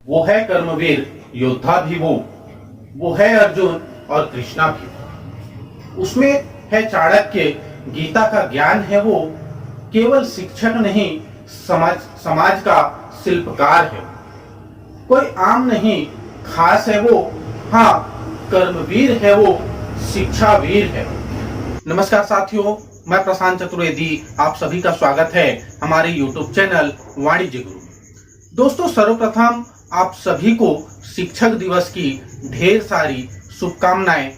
वो है कर्मवीर योद्धा भी वो है अर्जुन और कृष्णा भी। उसमें है चाणक्य, गीता का ज्ञान है वो, केवल शिक्षक नहीं समाज का शिल्पकार है। कोई आम नहीं खास है वो, हाँ कर्मवीर है वो, शिक्षावीर है। नमस्कार साथियों, मैं प्रशांत चतुर्वेदी, आप सभी का स्वागत है हमारे YouTube चैनल वाणिज्य गुरु। दोस्तों, सर्वप्रथम आप सभी को शिक्षक दिवस की ढेर सारी शुभकामनाएं।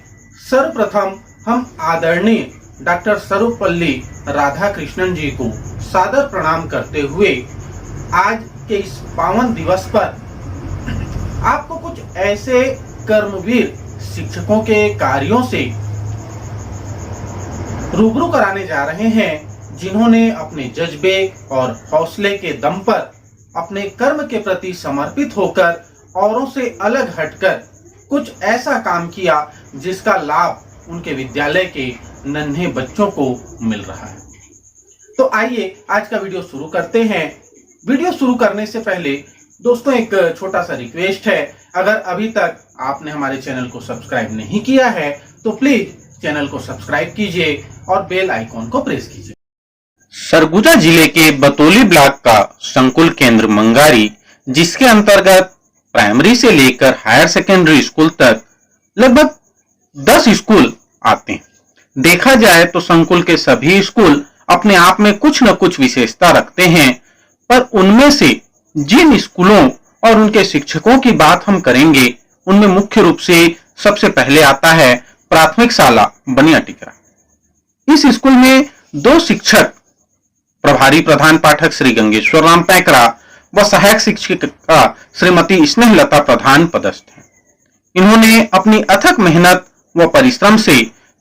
सर्वप्रथम हम आदरणीय डॉक्टर सर्वपल्ली राधाकृष्णन जी को सादर प्रणाम करते हुए आज के इस पावन दिवस पर आपको कुछ ऐसे कर्मवीर शिक्षकों के कार्यों से रूबरू कराने जा रहे हैं जिन्होंने अपने जज्बे और हौसले के दम पर अपने कर्म के प्रति समर्पित होकर औरों से अलग हटकर कुछ ऐसा काम किया जिसका लाभ उनके विद्यालय के नन्हे बच्चों को मिल रहा है। तो आइए आज का वीडियो शुरू करते हैं। वीडियो शुरू करने से पहले दोस्तों एक छोटा सा रिक्वेस्ट है, अगर अभी तक आपने हमारे चैनल को सब्सक्राइब नहीं किया है तो प्लीज चैनल को सब्सक्राइब कीजिए और बेल आइकॉन को प्रेस कीजिए। सरगुजा जिले के बतौली ब्लॉक का संकुल केंद्र मंगारी, जिसके अंतर्गत प्राइमरी से लेकर हायर सेकेंडरी स्कूल तक लगभग 10 स्कूल आते हैं। देखा जाए तो संकुल के सभी स्कूल अपने आप में कुछ न कुछ विशेषता रखते हैं, पर उनमें से जिन स्कूलों और उनके शिक्षकों की बात हम करेंगे उनमें मुख्य रूप से सबसे पहले आता है प्राथमिक शाला बनिया टिकरा। इस स्कूल में 2 शिक्षक, प्रभारी प्रधान पाठक श्री गंगेश्वर राम पैकरा व सहायक शिक्षिका श्रीमती स्नेहलता प्रधान पदस्थ हैं। इन्होंने अपनी अथक मेहनत व परिश्रम से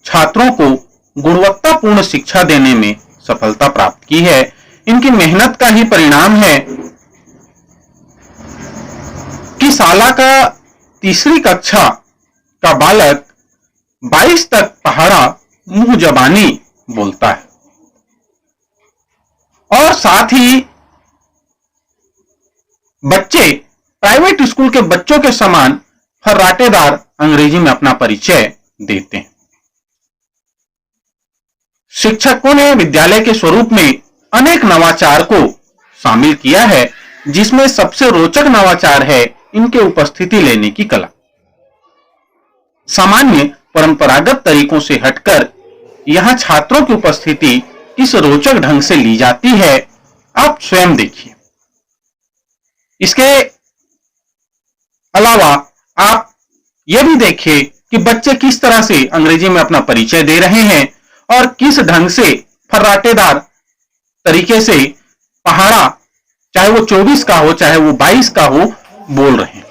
छात्रों को गुणवत्तापूर्ण शिक्षा देने में सफलता प्राप्त की है। इनकी मेहनत का ही परिणाम है कि शाला का 3री कक्षा का बालक 22 तक पहाड़ा मुंह जबानी बोलता है और साथ ही बच्चे प्राइवेट स्कूल के बच्चों के समान फर्राटेदार अंग्रेजी में अपना परिचय देते हैं। शिक्षकों ने विद्यालय के स्वरूप में अनेक नवाचार को शामिल किया है, जिसमें सबसे रोचक नवाचार है इनके उपस्थिति लेने की कला। सामान्य परंपरागत तरीकों से हटकर यहां छात्रों की उपस्थिति किस रोचक ढंग से ली जाती है, आप स्वयं देखिए। इसके अलावा आप यह भी देखिए कि बच्चे किस तरह से अंग्रेजी में अपना परिचय दे रहे हैं और किस ढंग से फर्राटेदार तरीके से पहाड़ा, चाहे वो 24 का हो चाहे वो 22 का हो, बोल रहे हैं।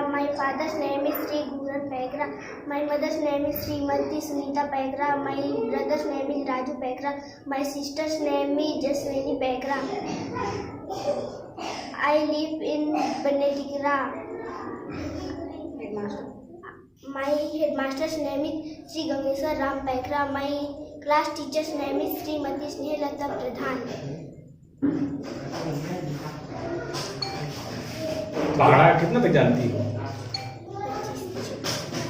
My father's name is Sri Guran Paikra. My mother's name is Srimati Sunita Paikra. My brother's name is Raju Paikra. My sister's name is Jaswini Paikra. I live in Benetikra. My headmaster's name is Sri Gangeshwar Ram Paikra. My class teacher's name is Srimati Snehalata Pradhan. पहाड़ा कितना तक जानती हो?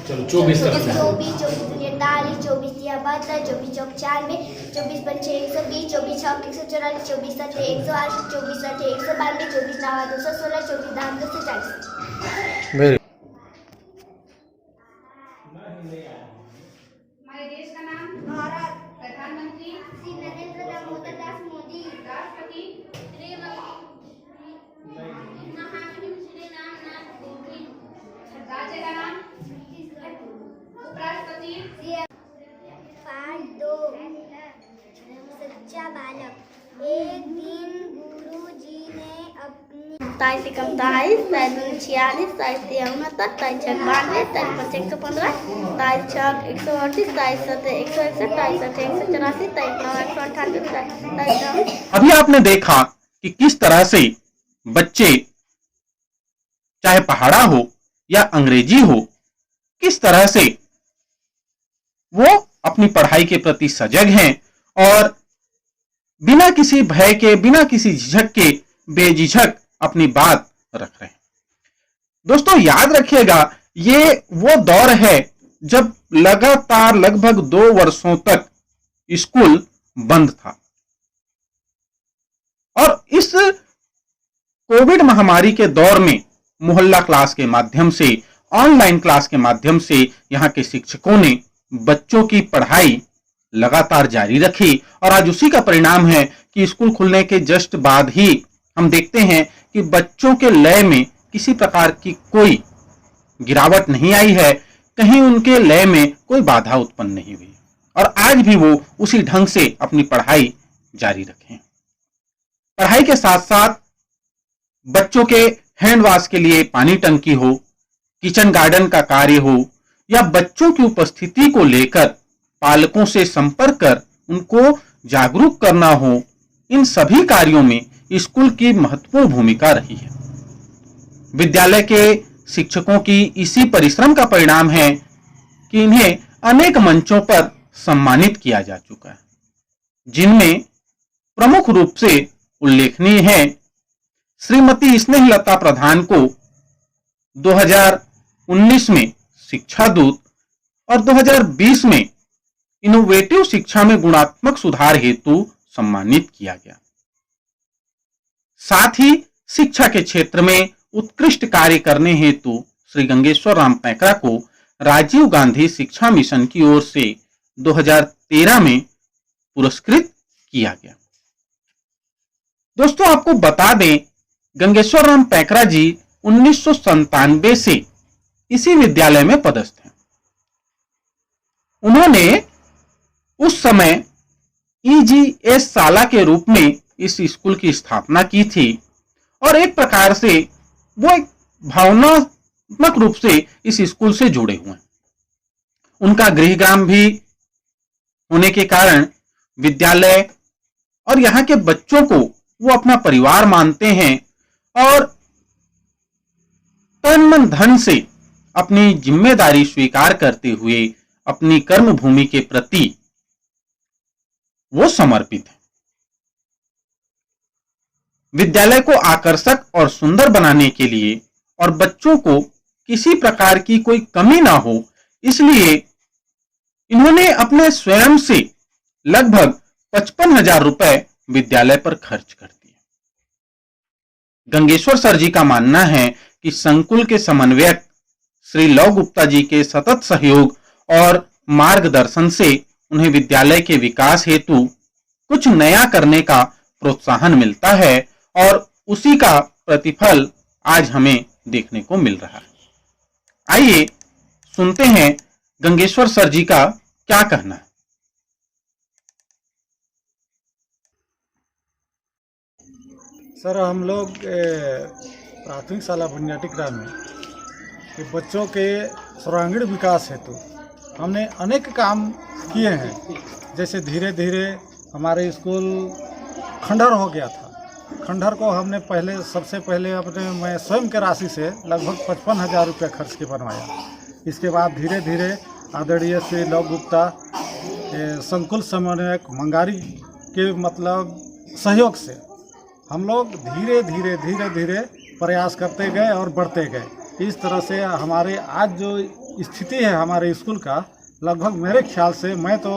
चलो 24 तक। 24, 24, 24, 72, 24, 94, 24, 25, 120, 24, 144, 24, 108, 24, 192, 24, 216, 24, 240। Very हमारे देश का नाम भारत। प्रधानमंत्री श्री नरेंद्र दामोदर दास मोदी। राष्ट्रपति श्री महामहिम श्री रामनाथ कोविंद। राज्य का नाम उपराष्ट्रपति। पाठ 2। सच्चा बालक। एक दिन गुरुजी ने अपनी 27 एकम 23, 46, 69, 92, 53, 115, 27 6 138, 27 161, 27 184, अभी आपने देखा कि किस तरह से बच्चे, चाहे पहाड़ा हो या अंग्रेजी हो, किस तरह से वो अपनी पढ़ाई के प्रति सजग हैं और बिना किसी भय के, बिना किसी झिझक के बेझिझक अपनी बात रख रहे हैं। दोस्तों याद रखिएगा, ये वो दौर है जब लगातार लगभग 2 वर्षों तक स्कूल बंद था और इस कोविड महामारी के दौर में मोहल्ला क्लास के माध्यम से, ऑनलाइन क्लास के माध्यम से यहाँ के शिक्षकों ने बच्चों की पढ़ाई लगातार जारी रखी और आज उसी का परिणाम है कि स्कूल खुलने के जस्ट बाद ही हम देखते हैं कि बच्चों के लय में किसी प्रकार की कोई गिरावट नहीं आई है, कहीं उनके लय में कोई बाधा उत्पन्न नहीं हुई और आज भी वो उसी ढंग से अपनी पढ़ाई जारी रखें। पढ़ाई के साथ साथ बच्चों के हैंड वॉश के लिए पानी टंकी हो, किचन गार्डन का कार्य हो या बच्चों की उपस्थिति को लेकर पालकों से संपर्क कर उनको जागरूक करना हो, इन सभी कार्यों में स्कूल की महत्वपूर्ण भूमिका रही है। विद्यालय के शिक्षकों की इसी परिश्रम का परिणाम है कि इन्हें अनेक मंचों पर सम्मानित किया जा चुका है, जिनमें प्रमुख रूप से उल्लेखनीय है श्रीमती स्नेहलता प्रधान को 2019 में शिक्षा दूत और 2020 में इनोवेटिव शिक्षा में गुणात्मक सुधार हेतु सम्मानित किया गया। साथ ही शिक्षा के क्षेत्र में उत्कृष्ट कार्य करने हेतु श्री गंगेश्वर राम पैकरा को राजीव गांधी शिक्षा मिशन की ओर से 2013 में पुरस्कृत किया गया। दोस्तों आपको बता दें, गंगेश्वर राम पैकरा जी 1997 से इसी विद्यालय में पदस्थ हैं। उन्होंने उस समय EGS शाला के रूप में इस स्कूल की स्थापना की थी और एक प्रकार से वो एक भावनात्मक रूप से इस स्कूल से जुड़े हुए हैं। उनका गृहग्राम भी होने के कारण विद्यालय और यहाँ के बच्चों को वो अपना परिवार मानते हैं और तन मन धन से अपनी जिम्मेदारी स्वीकार करते हुए अपनी कर्म भूमि के प्रति वो समर्पित है। विद्यालय को आकर्षक और सुंदर बनाने के लिए और बच्चों को किसी प्रकार की कोई कमी ना हो, इसलिए इन्होंने अपने स्वयं से लगभग 55,000 रुपए विद्यालय पर खर्च कर दिए। गंगेश्वर सर जी का मानना है कि संकुल के समन्वयक श्री लव गुप्ता जी के सतत सहयोग और मार्गदर्शन से उन्हें विद्यालय के विकास हेतु कुछ नया करने का प्रोत्साहन मिलता है और उसी का प्रतिफल आज हमें देखने को मिल रहा है। आइए सुनते हैं गंगेश्वर सर जी का क्या कहना है। सर, हम लोग प्राथमिक शाला बुनियादी ग्राम में बच्चों के सर्वांगीण विकास हेतु हमने अनेक काम किए हैं। जैसे धीरे धीरे हमारे स्कूल खंडहर हो गया था। खंडहर को हमने सबसे पहले मैं स्वयं के राशि से लगभग 55,000 रुपये खर्च के बनवाया। इसके बाद धीरे धीरे आदरणीय श्री लव गुप्ता संकुल समन्वयक मंगारी के सहयोग से हम लोग धीरे धीरे प्रयास करते गए और बढ़ते गए। इस तरह से हमारे आज जो स्थिति है हमारे स्कूल का, लगभग मेरे ख्याल से मैं तो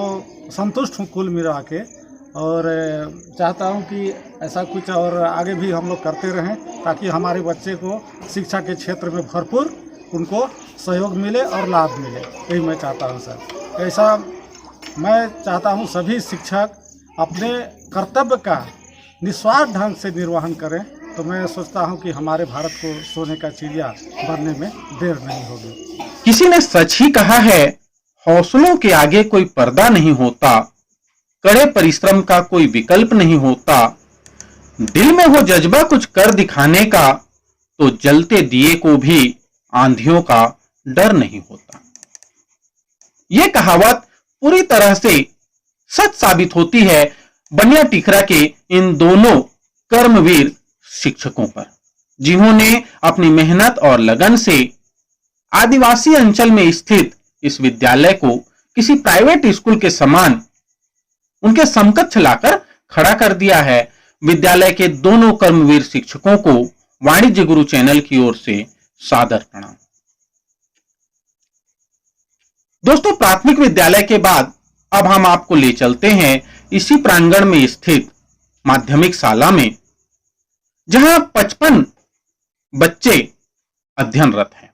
संतुष्ट हूँ कुल मिला के, और चाहता हूँ कि ऐसा कुछ और आगे भी हम लोग करते रहें ताकि हमारे बच्चे को शिक्षा के क्षेत्र में भरपूर उनको सहयोग मिले और लाभ मिले। यही मैं चाहता हूँ सर। ऐसा मैं चाहता हूँ सभी शिक्षक अपने कर्तव्य का निस्वार्थ ढंग से निर्वहन करें, तो मैं सोचता हूं कि हमारे भारत को सोने का चिड़िया बनने में देर नहीं होगी। किसी ने सच ही कहा है, हौसलों के आगे कोई पर्दा नहीं होता, कड़े परिश्रम का कोई विकल्प नहीं होता, दिल में हो जज्बा कुछ कर दिखाने का तो जलते दिए को भी आंधियों का डर नहीं होता। यह कहावत पूरी तरह से सच साबित होती है बनिया टिकरा के इन दोनों कर्मवीर शिक्षकों पर, जिन्होंने अपनी मेहनत और लगन से आदिवासी अंचल में स्थित इस विद्यालय को किसी प्राइवेट स्कूल के समान उनके समकक्ष लाकर खड़ा कर दिया है। विद्यालय के दोनों कर्मवीर शिक्षकों को वाणिज्य गुरु चैनल की ओर से सादर प्रणाम। दोस्तों, प्राथमिक विद्यालय के बाद अब हम आपको ले चलते हैं इसी प्रांगण में स्थित माध्यमिक शाला में, जहां 55 बच्चे अध्ययनरत हैं।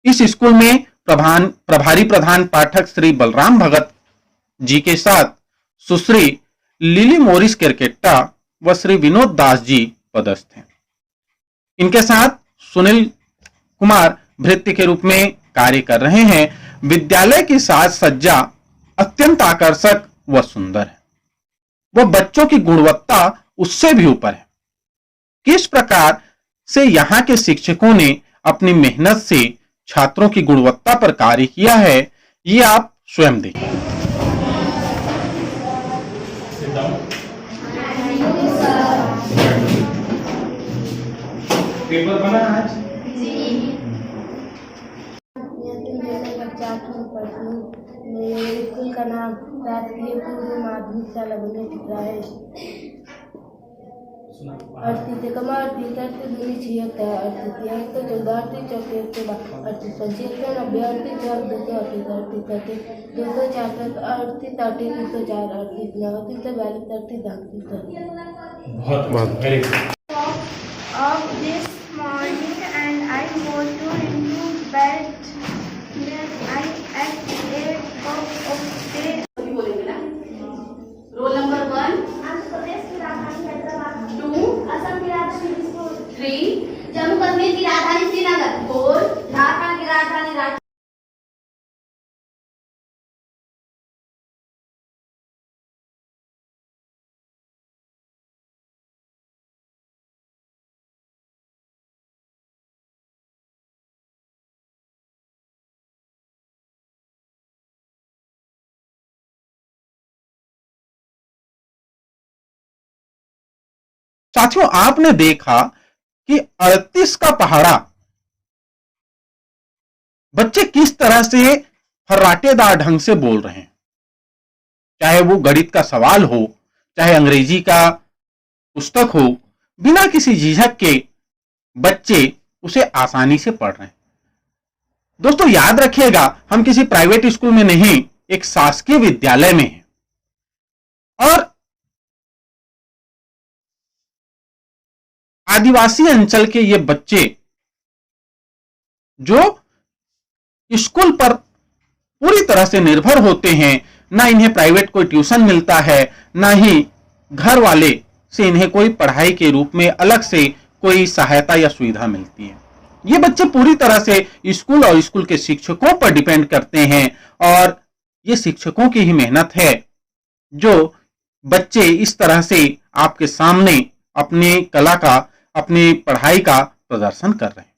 इस स्कूल में प्रभारी प्रधान पाठक श्री बलराम भगत जी के साथ सुश्री लिली मोरिस केरकेट्टा व श्री विनोद दास जी पदस्थ हैं। इनके साथ सुनील कुमार भृत्य के रूप में कार्य कर रहे हैं। विद्यालय की साज सज्जा अत्यंत आकर्षक व सुंदर है। वह बच्चों की गुणवत्ता उससे भी ऊपर है। किस प्रकार से यहाँ के शिक्षकों ने अपनी मेहनत से छात्रों की गुणवत्ता पर कार्य किया है, ये आप स्वयं देखिए। पेपर बना आज? मेरे स्कूल का नाम राजकीय पूर्व माध्यमिक शाला बनिया टिकरा है। अड़तीस कमा 38 38 दूनी 76 38 1 तो 14 38 चौके 38 25 90 38 4 238 38 204 38 38 304 38 39 42 38 बहुत very good. Of this morning and I go to into bed. I at 8 of day. Roll number 1, Andhra Pradesh की राजधानी हैदराबाद। 2, असम की राजधानी दिसपुर। 3, जम्मू कश्मीर की राजधानी श्रीनगर। 4, झारखंड की राजधानी रांची। साथियों, आपने देखा कि 38 का पहाड़ा बच्चे किस तरह से फर्राटेदार ढंग से बोल रहे हैं। चाहे वो गणित का सवाल हो, चाहे अंग्रेजी का पुस्तक हो, बिना किसी झिझक के बच्चे उसे आसानी से पढ़ रहे हैं। दोस्तों, याद रखिएगा, हम किसी प्राइवेट स्कूल में नहीं, एक शासकीय विद्यालय में हैं। और आदिवासी अंचल के ये बच्चे जो स्कूल पर पूरी तरह से निर्भर होते हैं, ना इन्हें प्राइवेट कोई ट्यूशन मिलता है, ना ही घर वाले से इन्हें कोई पढ़ाई के रूप में अलग से कोई सहायता या सुविधा मिलती है। ये बच्चे पूरी तरह से स्कूल और स्कूल के शिक्षकों पर डिपेंड करते हैं, और ये शिक्षकों की ही मेहनत है जो बच्चे इस तरह से आपके सामने अपनी कला का, अपनी पढ़ाई का प्रदर्शन कर रहे हैं।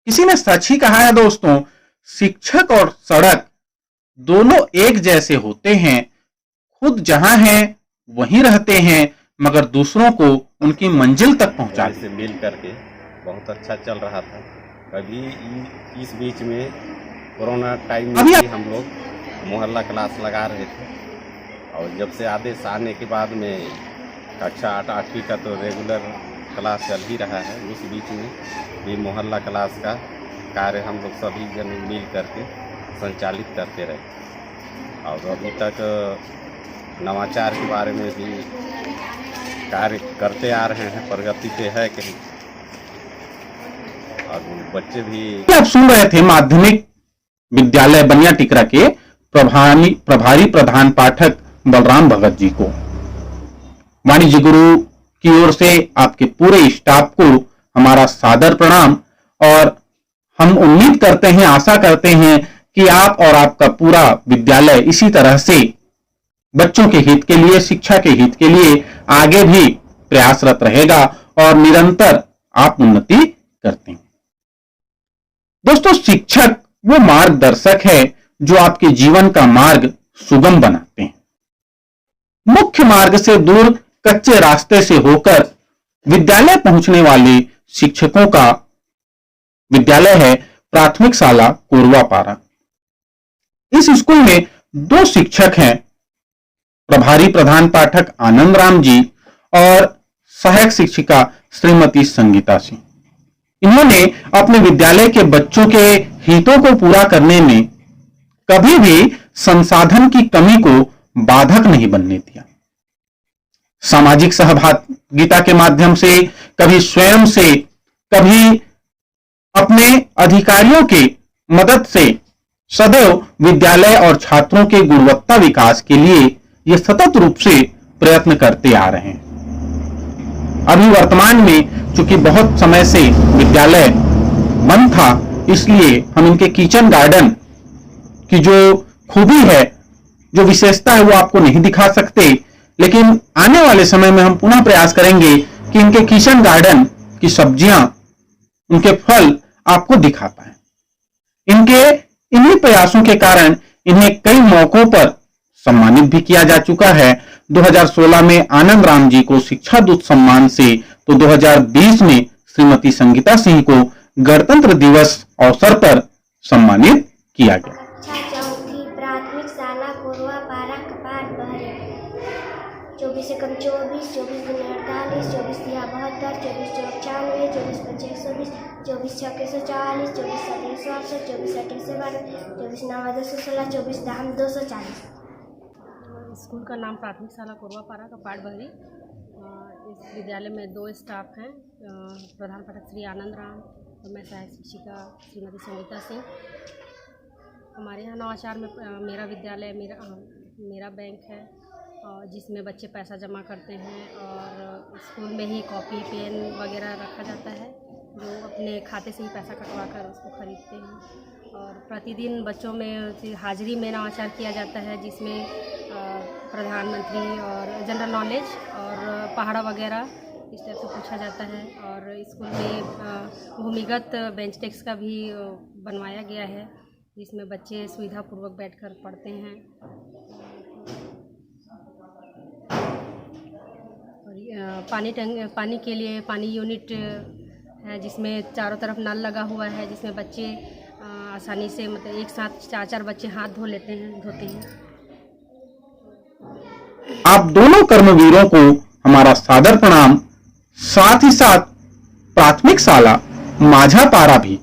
किसी ने सच ही कहा है दोस्तों, शिक्षक और सड़क दोनों एक जैसे होते हैं। खुद जहां हैं वहीं रहते हैं, मगर दूसरों को उनकी मंजिल तक पहुंचाते से मिल करके बहुत अच्छा चल रहा था। कभी इस बीच में कोरोना टाइम में भी हम लोग मोहल्ला क्लास लगा रहे थे, और जब से आदेश आने के बाद में कक्षा 8वीं का तो रेगुलर क्लास चल ही रहा है। उस बीच में भी मोहल्ला क्लास का कार्य हम लोग सभी जन मिल करके संचालित करते रहे, और अभी तक नवाचार के बारे में भी कार्य करते आ रहे हैं। प्रगति पे है कहीं, और बच्चे भी। आप सुन रहे थे माध्यमिक विद्यालय बनिया टिकरा के प्रभारी प्रधान पाठक बलराम भगत जी को। वाणिज्य गुरु की ओर से आपके पूरे स्टाफ को हमारा सादर प्रणाम, और हम उम्मीद करते हैं, आशा करते हैं कि आप और आपका पूरा विद्यालय इसी तरह से बच्चों के हित के लिए, शिक्षा के हित के लिए आगे भी प्रयासरत रहेगा और निरंतर आप उन्नति करते हैं। दोस्तों, शिक्षक वो मार्गदर्शक है जो आपके जीवन का मार्ग सुगम बनाते हैं। मुख्य मार्ग से दूर कच्चे रास्ते से होकर विद्यालय पहुंचने वाले शिक्षकों का विद्यालय है प्राथमिक शाला कोरवापारा। इस स्कूल में 2 शिक्षक हैं, प्रभारी प्रधान पाठक आनंद राम जी और सहायक शिक्षिका श्रीमती संगीता सिंह। इन्होंने अपने विद्यालय के बच्चों के हितों को पूरा करने में कभी भी संसाधन की कमी को बाधक नहीं बनने दिया। सामाजिक सहभागिता के माध्यम से, कभी स्वयं से, कभी अपने अधिकारियों के मदद से सदैव विद्यालय और छात्रों के गुणवत्ता विकास के लिए ये सतत रूप से प्रयत्न करते आ रहे हैं। अभी वर्तमान में चूंकि बहुत समय से विद्यालय बंद था, इसलिए हम इनके किचन गार्डन की जो खूबी है, जो विशेषता है, वो आपको नहीं दिखा सकते, लेकिन आने वाले समय में हम पुनः प्रयास करेंगे कि इनके किचन गार्डन की सब्जियां, उनके फल आपको दिखा पाए। इनके इन्हीं प्रयासों के कारण इन्हें कई मौकों पर सम्मानित भी किया जा चुका है। 2016 में आनंद राम जी को शिक्षा दूत सम्मान से, तो 2020 में श्रीमती संगीता सिंह को गणतंत्र दिवस अवसर पर सम्मानित किया गया। चौथी प्राथमिक शाला कोरवापारा कपाट बहरे 24 एकम 24, 24 दूनी 48, 24 तिया 72, 24 चौक 96, 24 पंचे 120, 24 छक्के 140, 24 सात 168, 24 आठ 192, 24 नवा 216, 24 दाम 240। स्कूल का नाम प्राथमिक शाला कोरवापारा का पाट बहरी। इस विद्यालय में 2 स्टाफ हैं, प्रधान पाठक श्री आनंद राम और मैं सहायक शिक्षिका श्रीमती संगीता सिंह। हमारे यहाँ नवाचार में मेरा विद्यालय मेरा बैंक है, जिसमें बच्चे पैसा जमा करते हैं और स्कूल में ही कॉपी पेन वगैरह रखा जाता है, जो अपने खाते से ही पैसा कटवा कर उसको खरीदते हैं। और प्रतिदिन बच्चों में हाजिरी में नवाचार किया जाता है, जिसमें प्रधानमंत्री और जनरल नॉलेज और पहाड़ा वगैरह इस टाइप से पूछा जाता है। और स्कूल में भूमिगत बेंच डेस्क का भी बनवाया गया है, जिसमें बच्चे सुविधापूर्वक बैठकर पढ़ते हैं। और पानी के लिए पानी यूनिट है, जिसमें चारों तरफ नल लगा हुआ है, जिसमें बच्चे आसानी से, मतलब एक साथ 4-4 बच्चे हाथ धोते हैं। आप दोनों कर्मवीरों को हमारा सादर प्रणाम। साथ ही साथ प्राथमिक शाला माझापारा भी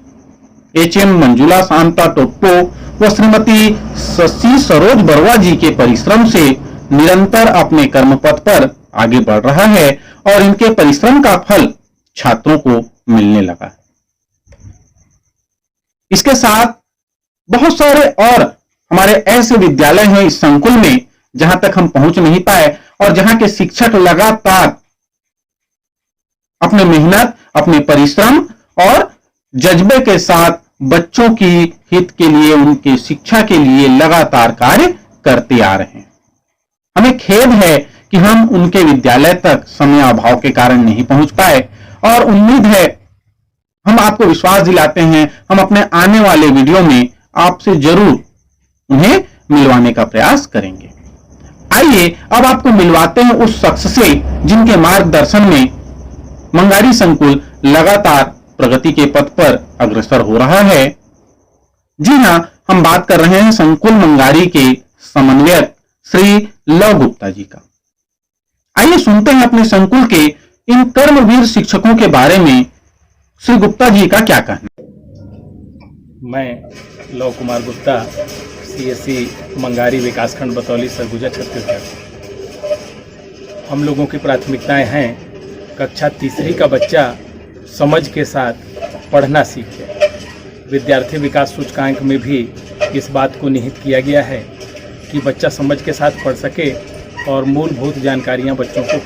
HM मंजुला शांता टोप्पो व श्रीमती शशि सरोज बरवा जी के परिश्रम से निरंतर अपने कर्मपथ पर आगे बढ़ रहा है और इनके परिश्रम का फल छात्रों को मिलने लगा है। इसके साथ बहुत सारे और हमारे ऐसे विद्यालय हैं इस संकुल में जहां तक हम पहुंच नहीं पाए और जहां के शिक्षक लगातार अपने मेहनत, अपने परिश्रम और जज्बे के साथ बच्चों की हित के लिए, उनके शिक्षा के लिए लगातार कार्य करते आ रहे हैं। हमें खेद है कि हम उनके विद्यालय तक समय अभाव के कारण नहीं पहुंच पाए और उम्मीद है, हम आपको विश्वास दिलाते हैं, हम अपने आने वाले वीडियो में आपसे जरूर उन्हें मिलवाने का प्रयास करेंगे। आइए अब आपको मिलवाते हैं उस शख्स से जिनके मार्गदर्शन में मंगारी संकुल लगातार प्रगति के पथ पर अग्रसर हो रहा है। जी हां, हम बात कर रहे हैं संकुल मंगारी के समन्वयक श्री लव गुप्ता जी का। आइए सुनते हैं अपने संकुल के इन कर्मवीर शिक्षकों के बारे में श्री गुप्ता जी का क्या कहना। मैं लव कुमार गुप्ता, CSE मंगारी विकासखंड बतौली, सरगुजा, छत्तीसगढ़। हम लोगों की प्राथमिकताएं हैं, कक्षा तीसरी का बच्चा समझ के साथ पढ़ना सीखे। विद्यार्थी विकास सूचकांक में भी इस बात को निहित किया गया है कि बच्चा समझ के साथ पढ़ सके और मूलभूत जानकारियां बच्चों को।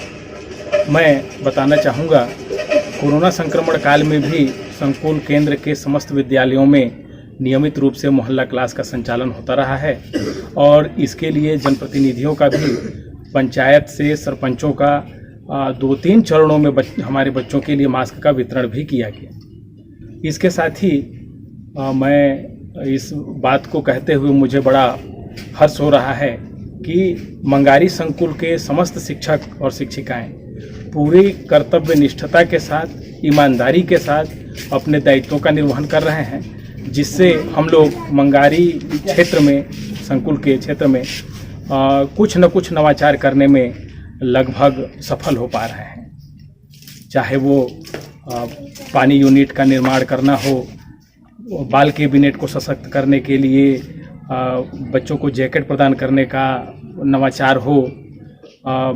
मैं बताना चाहूँगा, कोरोना संक्रमण काल में भी संकुल केंद्र के समस्त विद्यालयों में नियमित रूप से मोहल्ला क्लास का संचालन होता रहा है और इसके लिए जनप्रतिनिधियों का भी, पंचायत से सरपंचों का 2-3 चरणों में हमारे बच्चों के लिए मास्क का वितरण भी किया गया। इसके साथ ही मैं इस बात को कहते हुए मुझे बड़ा हर्ष हो रहा है कि मंगारी संकुल के समस्त शिक्षक और शिक्षिकाएं पूरी कर्तव्य निष्ठता के साथ, ईमानदारी के साथ अपने दायित्वों का निर्वहन कर रहे हैं, जिससे हम लोग मंगारी क्षेत्र में, संकुल के क्षेत्र में कुछ न कुछ नवाचार करने में लगभग सफल हो पा रहे हैं। चाहे वो पानी यूनिट का निर्माण करना हो, बाल कैबिनेट को सशक्त करने के लिए बच्चों को जैकेट प्रदान करने का नवाचार हो,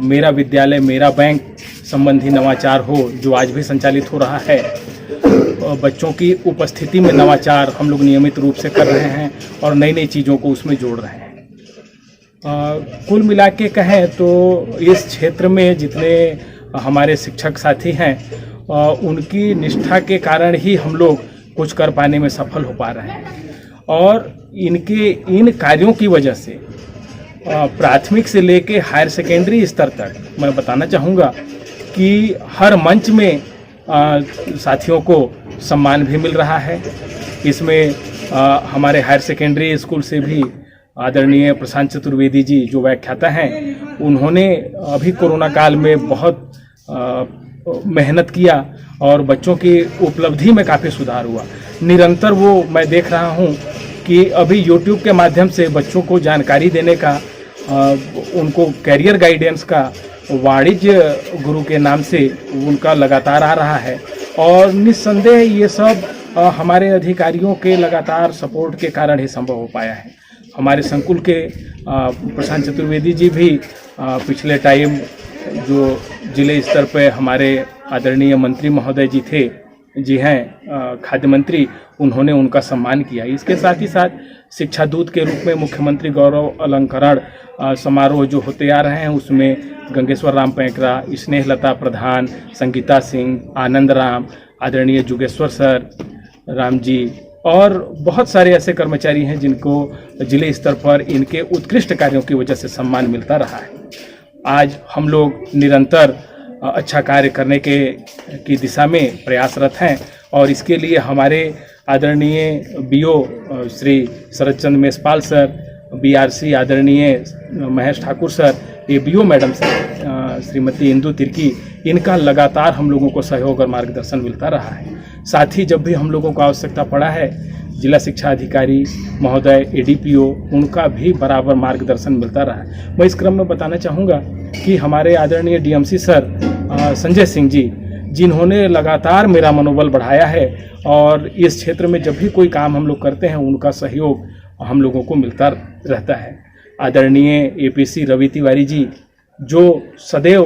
मेरा विद्यालय मेरा बैंक संबंधी नवाचार हो जो आज भी संचालित हो रहा है, बच्चों की उपस्थिति में नवाचार हम लोग नियमित रूप से कर रहे हैं और नई नई चीज़ों को उसमें जोड़ रहे हैं। कुल मिला के कहें तो इस क्षेत्र में जितने हमारे शिक्षक साथी हैं उनकी निष्ठा के कारण ही हम लोग कुछ कर पाने में सफल हो पा रहे हैं और इनके इन कार्यों की वजह से प्राथमिक से लेके हायर सेकेंडरी स्तर तक मैं बताना चाहूँगा कि हर मंच में साथियों को सम्मान भी मिल रहा है। इसमें हमारे हायर सेकेंडरी स्कूल से भी आदरणीय प्रशांत चतुर्वेदी जी जो व्याख्याता हैं, उन्होंने अभी कोरोना काल में बहुत मेहनत किया और बच्चों की उपलब्धि में काफ़ी सुधार हुआ। निरंतर वो मैं देख रहा हूँ कि अभी YouTube के माध्यम से बच्चों को जानकारी देने का, उनको कैरियर गाइडेंस का वाणिज्य गुरु के नाम से उनका लगातार आ रहा है और निस्संदेह ये सब हमारे अधिकारियों के लगातार सपोर्ट के कारण ही संभव हो पाया है। हमारे संकुल के प्रशांत चतुर्वेदी जी भी पिछले टाइम जो जिले स्तर पे हमारे आदरणीय मंत्री महोदय जी थे, जी हैं खाद्य मंत्री, उन्होंने उनका सम्मान किया। इसके साथ ही साथ शिक्षा दूत के रूप में मुख्यमंत्री गौरव अलंकरण समारोह जो होते आ रहे हैं उसमें गंगेश्वर राम पैंकरा, स्नेहलता प्रधान, संगीता सिंह, आनंद राम, आदरणीय जुगेश्वर सर, राम जी और बहुत सारे ऐसे कर्मचारी हैं जिनको जिले स्तर पर इनके उत्कृष्ट कार्यों की वजह से सम्मान मिलता रहा है। आज हम लोग निरंतर अच्छा कार्य करने की दिशा में प्रयासरत हैं और इसके लिए हमारे आदरणीय BO Shri Sharad Chandra Meshpal sir, BRC आदरणीय महेश ठाकुर सर, ये BO madam sir Shrimati Indu Tirkey, इनका लगातार हम लोगों को सहयोग और मार्गदर्शन मिलता रहा है। साथ ही जब भी हम लोगों को आवश्यकता पड़ा है, जिला शिक्षा अधिकारी महोदय, एडीपीओ, उनका भी बराबर मार्गदर्शन मिलता रहा है। मैं इस क्रम में बताना चाहूँगा कि हमारे आदरणीय डीएमसी सर संजय सिंह जी, जिन्होंने लगातार मेरा मनोबल बढ़ाया है और इस क्षेत्र में जब भी कोई काम हम लोग करते हैं उनका सहयोग हम लोगों को मिलता रहता है। आदरणीय एपीसी रवि तिवारी जी, जो सदैव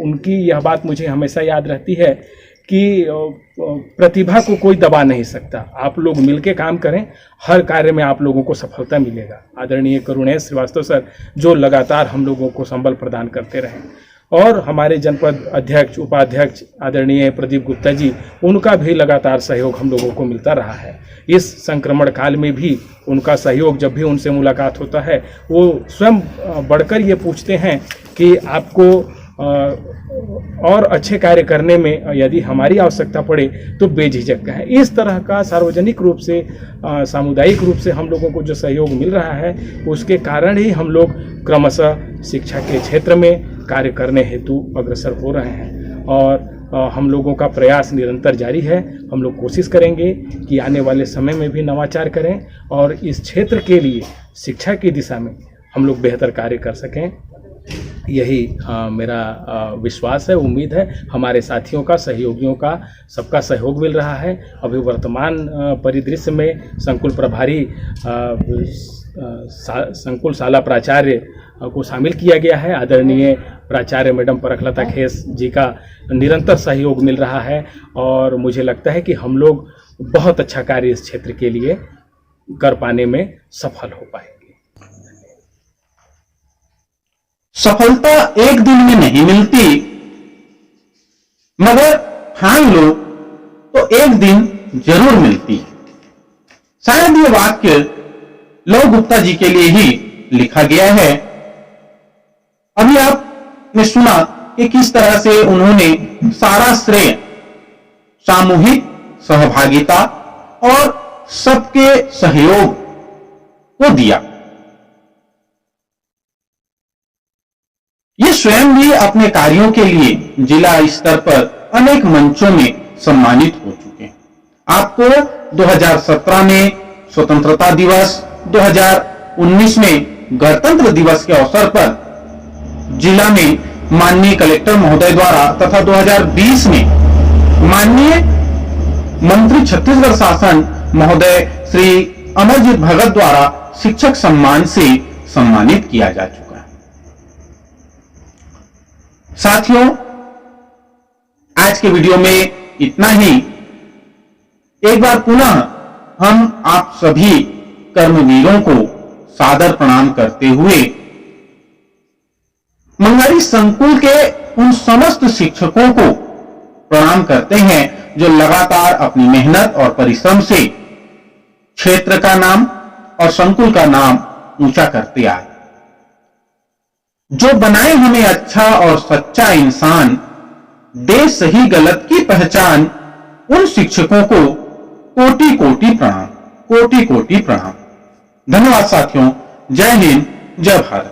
उनकी यह बात मुझे हमेशा याद रहती है कि प्रतिभा को कोई दबा नहीं सकता, आप लोग मिलके काम करें, हर कार्य में आप लोगों को सफलता मिलेगा। आदरणीय करुणेश श्रीवास्तव सर, जो लगातार हम लोगों को संबल प्रदान करते रहे, और हमारे जनपद अध्यक्ष उपाध्यक्ष आदरणीय प्रदीप गुप्ता जी, उनका भी लगातार सहयोग हम लोगों को मिलता रहा है। इस संक्रमण काल में भी उनका सहयोग, जब भी उनसे मुलाकात होता है वो स्वयं बढ़कर ये पूछते हैं कि आपको और अच्छे कार्य करने में यदि हमारी आवश्यकता पड़े तो बेझिझक कहें। इस तरह का सार्वजनिक रूप से सामुदायिक रूप से हम लोगों को जो सहयोग मिल रहा है, उसके कारण ही हम लोग क्रमशः शिक्षा के क्षेत्र में कार्य करने हेतु अग्रसर हो रहे हैं और हम लोगों का प्रयास निरंतर जारी है। हम लोग कोशिश करेंगे कि आने वाले समय में भी नवाचार करें और इस क्षेत्र के लिए शिक्षा की दिशा में हम लोग बेहतर कार्य कर सकें। यही मेरा विश्वास है, उम्मीद है। हमारे साथियों का, सहयोगियों का, सबका सहयोग मिल रहा है। अभी वर्तमान परिदृश्य में संकुल प्रभारी संकुल शाला प्राचार्य को शामिल किया गया है। आदरणीय प्राचार्य मैडम परखलता खेस जी का निरंतर सहयोग मिल रहा है और मुझे लगता है कि हम लोग बहुत अच्छा कार्य इस क्षेत्र के लिए कर पाने में सफल हो पाएंगे। सफलता एक दिन में नहीं मिलती, मगर ठान लो तो एक दिन जरूर मिलती। शायद ये वाक्य लव गुप्ता जी के लिए ही लिखा गया है। अभी आपने सुना कि किस तरह से उन्होंने सारा श्रेय सामूहिक सहभागिता और सबके सहयोग को दिया। ये स्वयं भी अपने कार्यों के लिए जिला स्तर पर अनेक मंचों में सम्मानित हो चुके हैं। आपको 2017 में स्वतंत्रता दिवस, 2019 में गणतंत्र दिवस के अवसर पर जिला में माननीय कलेक्टर महोदय द्वारा तथा 2020 में माननीय मंत्री छत्तीसगढ़ शासन महोदय श्री अमरजीत भगत द्वारा शिक्षक सम्मान से सम्मानित किया जा चुका है। साथियों, आज के वीडियो में इतना ही। एक बार पुनः हम आप सभी कर्मवीरों को सादर प्रणाम करते हुए मंगारी संकुल के उन समस्त शिक्षकों को प्रणाम करते हैं जो लगातार अपनी मेहनत और परिश्रम से क्षेत्र का नाम और संकुल का नाम ऊंचा करते आए, जो बनाए हमें अच्छा और सच्चा इंसान, दे सही गलत की पहचान। उन शिक्षकों को कोटि कोटि प्रणाम, कोटि कोटि प्रणाम। धन्यवाद साथियों। जय हिंद, जय भारत।